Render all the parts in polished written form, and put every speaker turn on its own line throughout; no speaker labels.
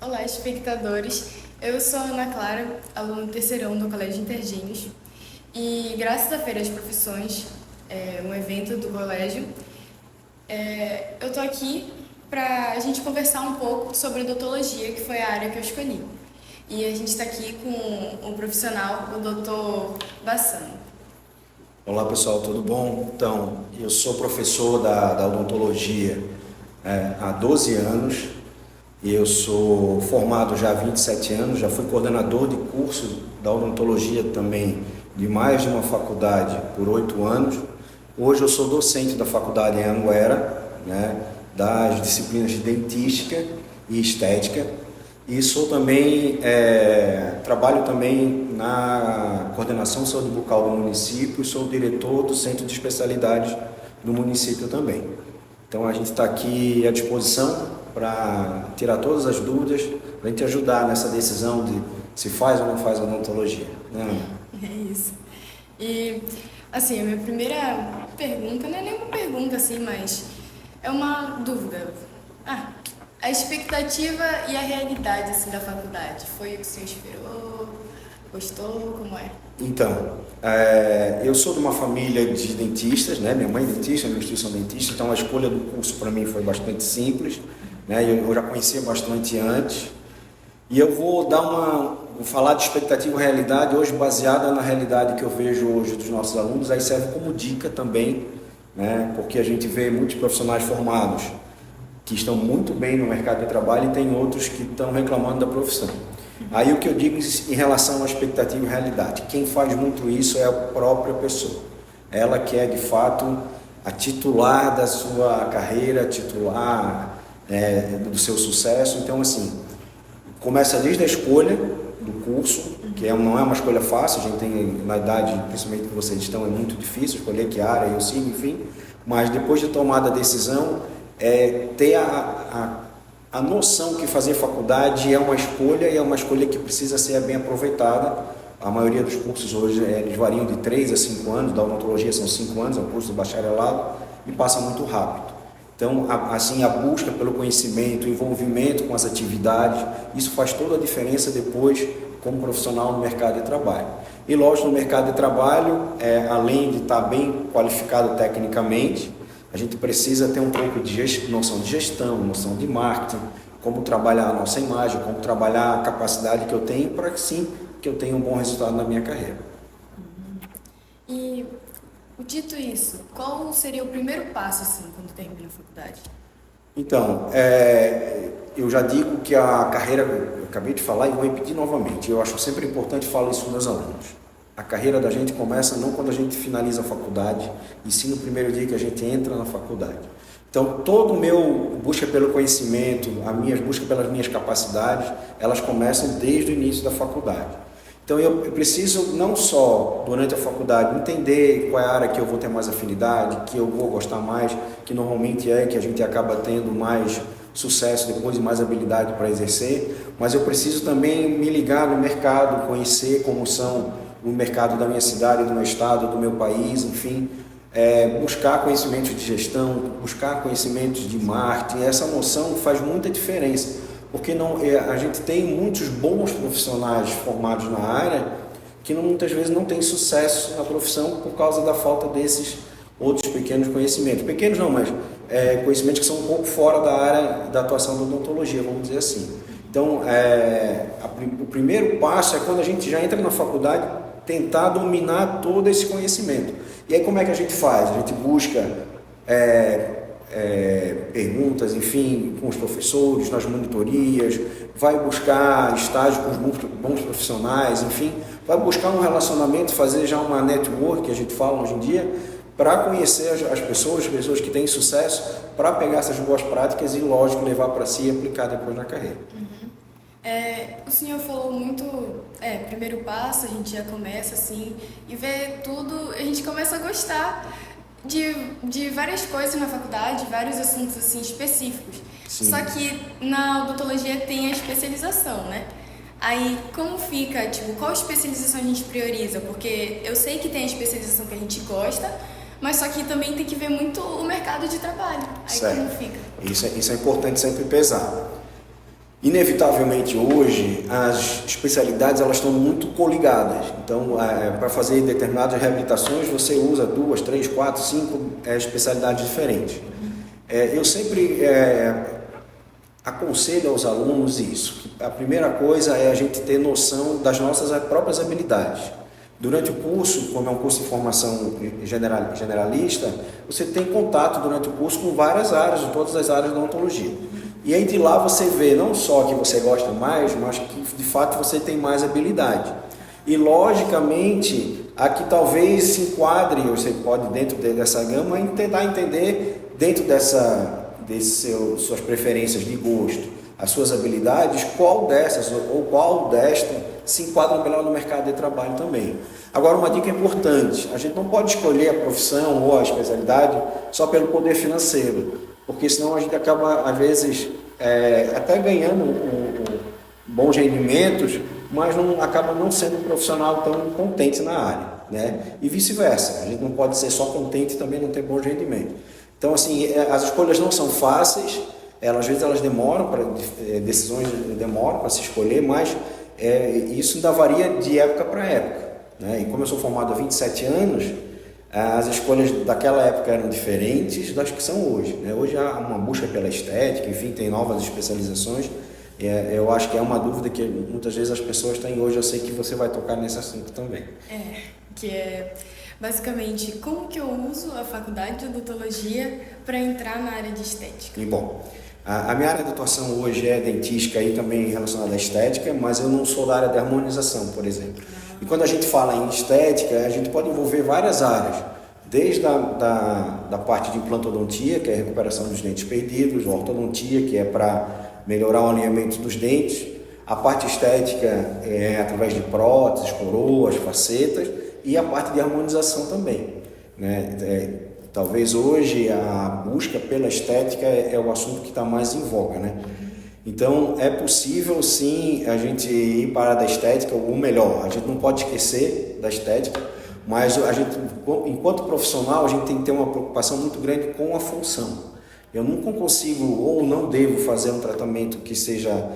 Olá, espectadores. Eu sou a Ana Clara, aluna do terceirão do Colégio Intergênios. E graças à Feira das Profissões, um evento do colégio, eu tô aqui para a gente conversar um pouco sobre odontologia, que foi a área que eu escolhi. E a gente está aqui com o profissional, o Dr. Bassano.
Olá pessoal, tudo bom? Então, eu sou professor da odontologia há 12 anos e eu sou formado já há 27 anos, já fui coordenador de curso da odontologia também de mais de uma faculdade por 8 anos. Hoje eu sou docente da faculdade em Anguera, das disciplinas de dentística e estética. E sou também, trabalho também na coordenação de saúde bucal do município, sou diretor do centro de especialidades do município também. Então a gente está aqui à disposição para tirar todas as dúvidas, para a gente ajudar nessa decisão de se faz ou não faz odontologia.
É isso. E, assim, a minha primeira pergunta, não é nenhuma pergunta assim, mas é uma dúvida. A expectativa e a realidade assim, da faculdade, foi o que o senhor esperou? Gostou? Como é?
Então, eu sou de uma família de dentistas, né? Minha mãe é dentista, minha instituição é dentista, então a escolha do curso para mim foi bastante simples, né? Eu já conhecia bastante antes. E eu vou falar de expectativa e realidade hoje baseada na realidade que eu vejo hoje dos nossos alunos, aí serve como dica também, né? Porque a gente vê muitos profissionais formados que estão muito bem no mercado de trabalho e tem outros que estão reclamando da profissão. Aí o que eu digo em relação à expectativa e realidade, quem faz muito isso é a própria pessoa. Ela que é de fato a titular da sua carreira, titular do seu sucesso. Então assim, começa desde a escolha do curso, que não é uma escolha fácil, a gente tem na idade, principalmente que vocês estão, é muito difícil escolher que área eu sigo, enfim, mas depois de tomada a decisão, ter a noção que fazer faculdade é uma escolha e é uma escolha que precisa ser bem aproveitada. A maioria dos cursos hoje eles variam de 3 a 5 anos, da odontologia são 5 anos, é um curso de bacharelado e passa muito rápido. Então, assim, a busca pelo conhecimento, o envolvimento com as atividades, isso faz toda a diferença depois como profissional no mercado de trabalho. E lógico, no mercado de trabalho, além de estar bem qualificado tecnicamente, a gente precisa ter um pouco de noção de gestão, noção de marketing, como trabalhar a nossa imagem, como trabalhar a capacidade que eu tenho para que sim, que eu tenha um bom resultado na minha carreira.
E, dito isso, qual seria o primeiro passo assim, quando termina a faculdade?
Então, eu já digo que a carreira, eu acabei de falar e vou repetir novamente, eu acho sempre importante falar isso com meus alunos. A carreira da gente começa não quando a gente finaliza a faculdade, e sim no primeiro dia que a gente entra na faculdade. Então, todo o meu busca pelo conhecimento, a minha busca pelas minhas capacidades, elas começam desde o início da faculdade. Então, eu preciso não só, durante a faculdade, entender qual é a área que eu vou ter mais afinidade, que eu vou gostar mais, que normalmente que a gente acaba tendo mais sucesso depois e mais habilidade para exercer, mas eu preciso também me ligar no mercado, conhecer como são o mercado da minha cidade, do meu estado, do meu país, enfim, buscar conhecimentos de gestão, buscar conhecimentos de marketing. Essa noção faz muita diferença, porque a gente tem muitos bons profissionais formados na área que muitas vezes não têm sucesso na profissão por causa da falta desses outros pequenos conhecimentos. Pequenos não, mas conhecimentos que são um pouco fora da área da atuação da odontologia, vamos dizer assim. Então, o primeiro passo é quando a gente já entra na faculdade, tentar dominar todo esse conhecimento. E aí como é que a gente faz? A gente busca perguntas, enfim, com os professores, nas monitorias, vai buscar estágio com os bons profissionais, enfim, vai buscar um relacionamento, fazer já uma network, que a gente fala hoje em dia, para conhecer as pessoas que têm sucesso, para pegar essas boas práticas e, lógico, levar para si e aplicar depois na carreira.
O senhor falou muito, primeiro passo, a gente já começa assim, e vê tudo, a gente começa a gostar de várias coisas na faculdade, vários assuntos assim específicos.
Sim.
Só que na odontologia tem a especialização, né? Aí como fica, tipo, qual especialização a gente prioriza? Porque eu sei que tem a especialização que a gente gosta, mas só que também tem que ver muito o mercado de trabalho. Aí
certo.
como fica?
Isso é importante sempre pesar. Inevitavelmente hoje as especialidades elas estão muito coligadas, então para fazer determinadas reabilitações você usa 2, 3, 4, 5 especialidades diferentes. Eu sempre aconselho aos alunos isso, que a primeira coisa é a gente ter noção das nossas próprias habilidades. Durante o curso, como é um curso de formação generalista, você tem contato durante o curso com várias áreas, de todas as áreas da odontologia. E aí de lá você vê não só que você gosta mais, mas que de fato você tem mais habilidade. E logicamente, aqui talvez se enquadre, você pode dentro dessa gama tentar entender dentro suas preferências de gosto, as suas habilidades, qual dessas ou qual desta se enquadra melhor no mercado de trabalho também. Agora, uma dica importante, a gente não pode escolher a profissão ou a especialidade só pelo poder financeiro, porque senão a gente acaba, às vezes, até ganhando bons rendimentos, mas acaba não sendo um profissional tão contente na área, né? E vice-versa, a gente não pode ser só contente e também não ter bons rendimentos. Então, assim, as escolhas não são fáceis, às vezes elas demoram, decisões demoram para se escolher, mas isso ainda varia de época para época, né? E como eu sou formado há 27 anos, as escolhas daquela época eram diferentes das que são hoje, né? Hoje há uma busca pela estética, enfim, tem novas especializações. Eu acho que é uma dúvida que muitas vezes as pessoas têm hoje. Eu sei que você vai tocar nesse assunto também.
Que é basicamente como que eu uso a faculdade de odontologia para entrar na área de estética.
E bom, a minha área de atuação hoje é dentística e também relacionada à estética, mas eu não sou da área de harmonização, por exemplo. E quando a gente fala em estética, a gente pode envolver várias áreas, desde da parte de implantodontia, que é a recuperação dos dentes perdidos, a ortodontia, que é para melhorar o alinhamento dos dentes, a parte estética é através de próteses, coroas, facetas, e a parte de harmonização também, né? Talvez hoje a busca pela estética é o assunto que está mais em voga, né? Então é possível sim a gente ir para a área da estética, ou melhor, a gente não pode esquecer da estética, mas a gente, enquanto profissional, a gente tem que ter uma preocupação muito grande com a função. Eu nunca consigo ou não devo fazer um tratamento que seja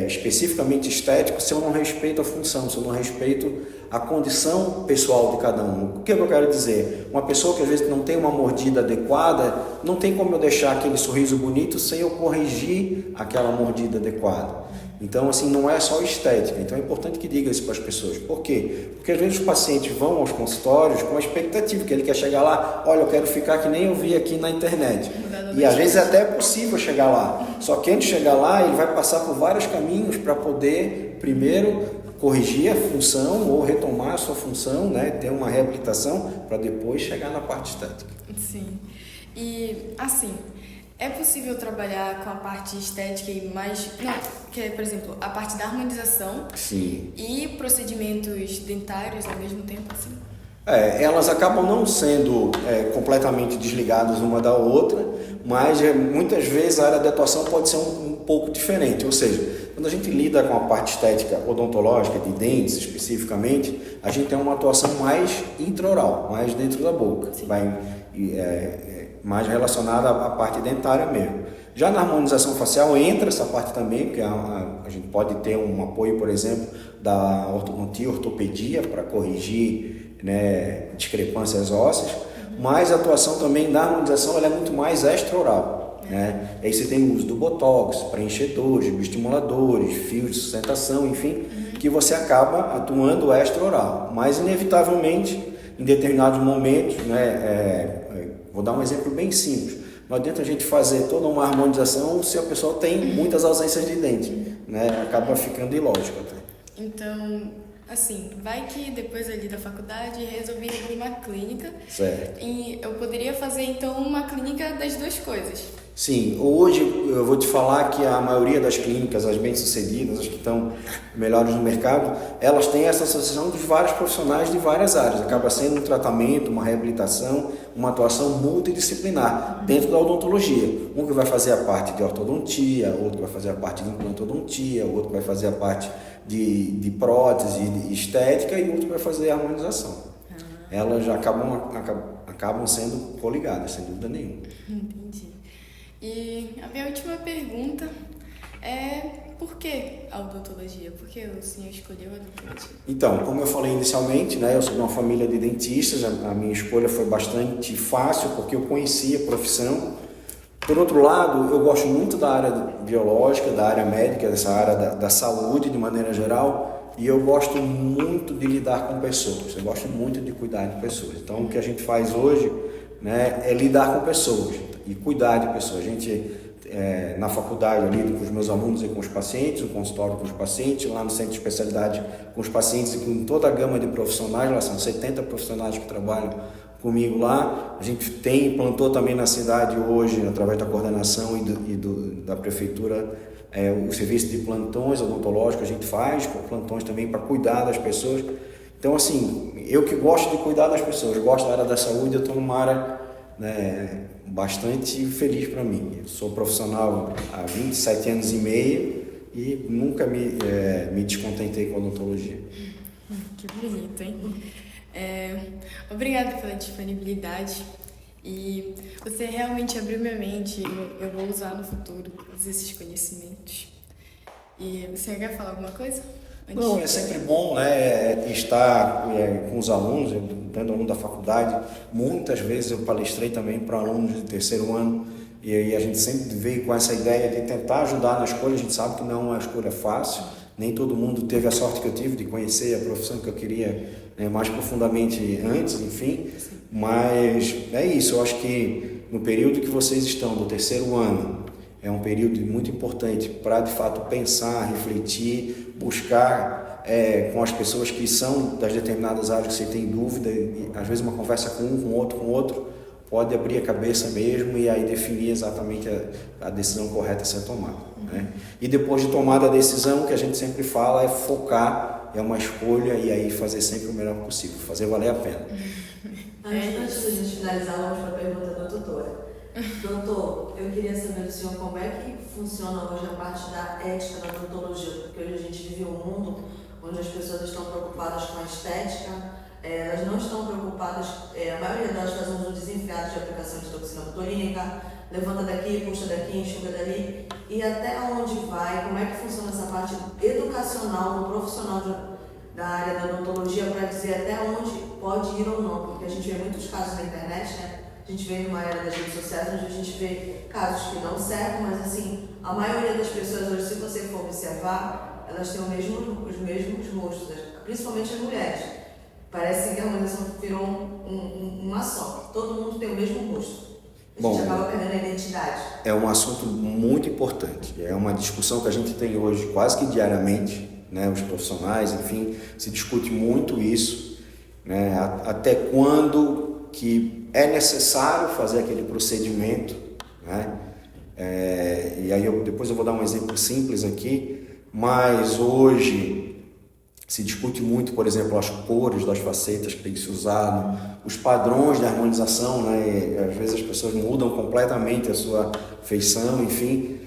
especificamente estético se eu não respeito a função, se eu não respeito a condição pessoal de cada um. O que eu quero dizer? Uma pessoa que às vezes não tem uma mordida adequada, não tem como eu deixar aquele sorriso bonito sem eu corrigir aquela mordida adequada. Então, assim, não é só estética. Então é importante que diga isso para as pessoas. Por quê? Porque às vezes os pacientes vão aos consultórios com a expectativa que ele quer chegar lá, olha, eu quero ficar que nem eu vi aqui na internet. E às vezes até é possível chegar lá. Só que antes de chegar lá, ele vai passar por vários caminhos para poder, primeiro, corrigir a função ou retomar a sua função, né? Ter uma reabilitação para depois chegar na parte estética.
Sim. E, assim, é possível trabalhar com a parte estética e mais... Não, que é, por exemplo, a parte da harmonização.
Sim.
E procedimentos dentários ao mesmo tempo, assim?
Elas acabam não sendo completamente desligadas uma da outra, mas muitas vezes a área de atuação pode ser um pouco diferente. Ou seja, quando a gente lida com a parte estética odontológica, de dentes especificamente, a gente tem uma atuação mais intraoral, mais dentro da boca, mais relacionada à parte dentária mesmo. Já na harmonização facial entra essa parte também, porque a gente pode ter um apoio, por exemplo, da ortodontia, ortopedia, para corrigir, né, discrepâncias ósseas, mas a atuação também da harmonização ela é muito mais extraoral, né? Aí você tem o uso do botox, preenchedores, bioestimuladores, fios de sustentação, enfim, que você acaba atuando extraoral, mas inevitavelmente em determinados momentos, né, vou dar um exemplo bem simples, não adianta a gente fazer toda uma harmonização se a pessoa tem muitas ausências de dente, né? Acaba ficando ilógico até.
Então, assim, vai que depois ali da faculdade resolvi abrir uma clínica.
Certo.
E eu poderia fazer então uma clínica das duas coisas.
Sim, hoje eu vou te falar que a maioria das clínicas, as bem-sucedidas, as que estão melhores no mercado, elas têm essa associação dos vários profissionais de várias áreas. Acaba sendo um tratamento, uma reabilitação, uma atuação multidisciplinar dentro da odontologia. Um que vai fazer a parte de ortodontia, outro que vai fazer a parte de implantodontia, outro que vai fazer a parte de prótese, de estética e outro que vai fazer a harmonização. Elas já acabam sendo coligadas, sem dúvida nenhuma.
Entendi. E a minha última pergunta Por que a odontologia? Por que o senhor escolheu a odontologia?
Então, como eu falei inicialmente, né, eu sou de uma família de dentistas, a minha escolha foi bastante fácil porque eu conhecia a profissão. Por outro lado, eu gosto muito da área biológica, da área médica, dessa área da saúde de maneira geral, e eu gosto muito de lidar com pessoas, eu gosto muito de cuidar de pessoas. Então, o que a gente faz hoje, né, é lidar com pessoas e cuidar de pessoas. A gente, na faculdade, eu lido com os meus alunos e com os pacientes, no consultório com os pacientes, lá no centro de especialidade com os pacientes e com toda a gama de profissionais, lá são 70 profissionais que trabalham comigo lá. A gente implantou também na cidade hoje, através da coordenação da prefeitura, o serviço de plantões odontológicos. A gente faz plantões também para cuidar das pessoas. Então, assim, eu que gosto de cuidar das pessoas, gosto da área da saúde, eu estou numa área, né, bastante feliz para mim. Eu sou profissional há 27 anos e meio e nunca me descontentei com a odontologia.
Que bonito, hein? Obrigada pela disponibilidade, e você realmente abriu minha mente. Eu vou usar no futuro todos esses conhecimentos. E você quer falar alguma coisa?
Não, é sempre bom, né, estar com os alunos, dando aluno da faculdade. Muitas vezes eu palestrei também para alunos de terceiro ano, e aí a gente sempre veio com essa ideia de tentar ajudar na escolha. A gente sabe que não é uma escolha fácil, nem todo mundo teve a sorte que eu tive de conhecer a profissão que eu queria, né, mais profundamente antes, enfim. Mas é isso, eu acho que no período que vocês estão, do terceiro ano, é um período muito importante para, de fato, pensar, refletir, buscar com as pessoas que são das determinadas áreas que você tem dúvida, e às vezes uma conversa com um, com outro, pode abrir a cabeça mesmo e aí definir exatamente a decisão correta a ser tomada. Né? E depois de tomada a decisão, o que a gente sempre fala é focar, é uma escolha, e aí fazer sempre o melhor possível, fazer valer a pena.
Antes de a gente finalizar, vamos para a pergunta da doutora. Doutor, eu queria saber do senhor como é que funciona hoje a parte da ética da odontologia, porque hoje a gente vive um mundo onde as pessoas estão preocupadas com a estética, elas não estão preocupadas, a maioria delas faz um uso desenfreado de aplicação de toxina botulínica, levanta daqui, puxa daqui, enxuga dali, e até onde vai, como é que funciona essa parte educacional do profissional da área da odontologia para dizer até onde pode ir ou não, porque a gente vê muitos casos na internet, né? A gente vê numa era das redes sociais onde a gente vê casos que dão certo, mas assim, a maioria das pessoas hoje, se você for observar, elas têm os mesmos rostos, principalmente as mulheres. Parece que a harmonização virou uma só, todo mundo tem o mesmo rosto. A gente acaba perdendo a identidade. É
um assunto muito importante, é uma discussão que a gente tem hoje quase que diariamente, né? Os profissionais, enfim, se discute muito isso, né? Até quando que é necessário fazer aquele procedimento, né? E aí depois eu vou dar um exemplo simples aqui, mas hoje se discute muito, por exemplo, as cores das facetas que tem que se usar, os padrões de harmonização, né? E às vezes as pessoas mudam completamente a sua feição, enfim.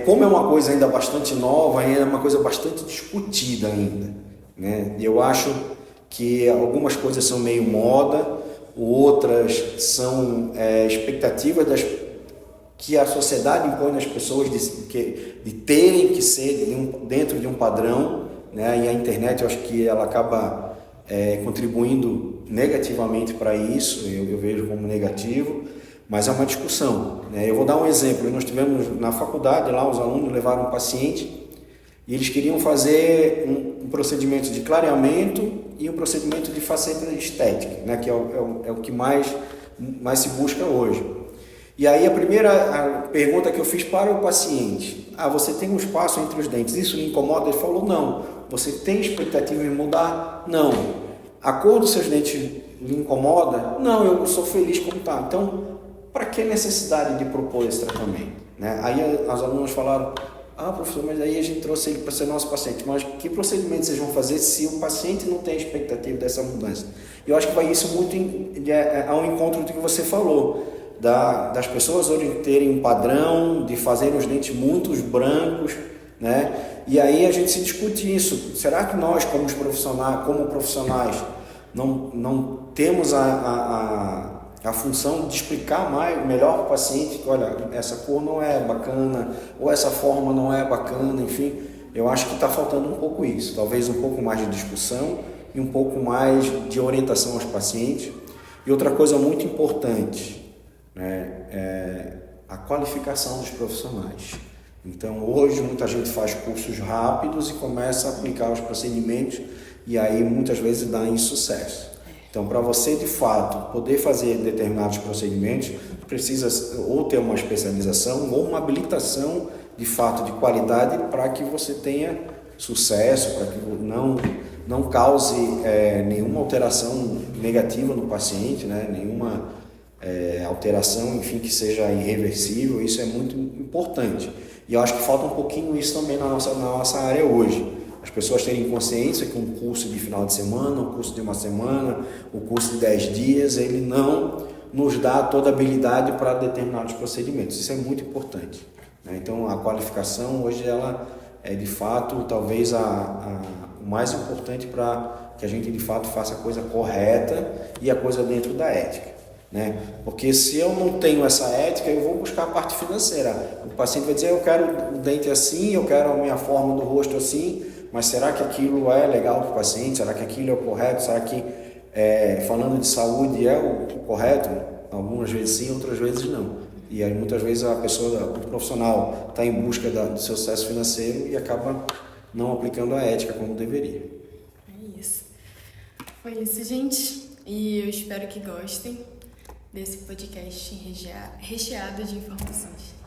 Como é uma coisa ainda bastante nova, ainda é uma coisa bastante discutida ainda, né? Eu acho que algumas coisas são meio moda, outras são expectativas que a sociedade impõe nas pessoas de terem que ser dentro de um padrão, né? E a internet, eu acho que ela acaba contribuindo negativamente para isso, eu vejo como negativo, mas é uma discussão, né? Eu vou dar um exemplo. Nós tivemos na faculdade, lá os alunos levaram um paciente e eles queriam fazer um procedimento de clareamento e um procedimento de faceta estética, né? Que é o que mais se busca hoje. E aí a primeira pergunta que eu fiz para o paciente: você tem um espaço entre os dentes, isso lhe incomoda? Ele falou: não. Você tem expectativa em mudar? Não. A cor dos seus dentes lhe incomoda? Não, eu sou feliz como está. Então, para que necessidade de propor esse tratamento? Né? Aí as alunas falaram: professor, mas aí a gente trouxe ele para ser nosso paciente, mas que procedimento vocês vão fazer se o paciente não tem expectativa dessa mudança? Eu acho que vai isso muito ao encontro do que você falou, das pessoas hoje terem um padrão de fazerem os dentes muito brancos, né? E aí a gente se discute isso. Será que nós, como profissionais, não temos a a função de explicar melhor para o paciente que, olha, essa cor não é bacana, ou essa forma não é bacana, enfim, eu acho que está faltando um pouco isso, talvez um pouco mais de discussão e um pouco mais de orientação aos pacientes. E outra coisa muito importante, né, é a qualificação dos profissionais. Então, hoje muita gente faz cursos rápidos e começa a aplicar os procedimentos e aí muitas vezes dá insucesso. Então, para você de fato poder fazer determinados procedimentos, precisa ou ter uma especialização ou uma habilitação de fato de qualidade para que você tenha sucesso, para que não cause nenhuma alteração negativa no paciente, né? Nenhuma alteração, enfim, que seja irreversível. Isso é muito importante. E eu acho que falta um pouquinho isso também na nossa área hoje. As pessoas terem consciência que um curso de final de semana, um curso de uma semana, um curso de 10 dias, ele não nos dá toda a habilidade para determinados procedimentos. Isso é muito importante, né? Então, a qualificação hoje ela é de fato talvez o mais importante para que a gente de fato faça a coisa correta e a coisa dentro da ética, né? Porque se eu não tenho essa ética, eu vou buscar a parte financeira. O paciente vai dizer, eu quero o dente assim, eu quero a minha forma do rosto assim, mas será que aquilo é legal para o paciente? Será que aquilo é o correto? Será que, falando de saúde, é o correto? Algumas vezes sim, outras vezes não. E aí, muitas vezes o profissional está em busca do seu sucesso financeiro e acaba não aplicando a ética como deveria.
É isso. Foi isso, gente. E eu espero que gostem desse podcast recheado de informações.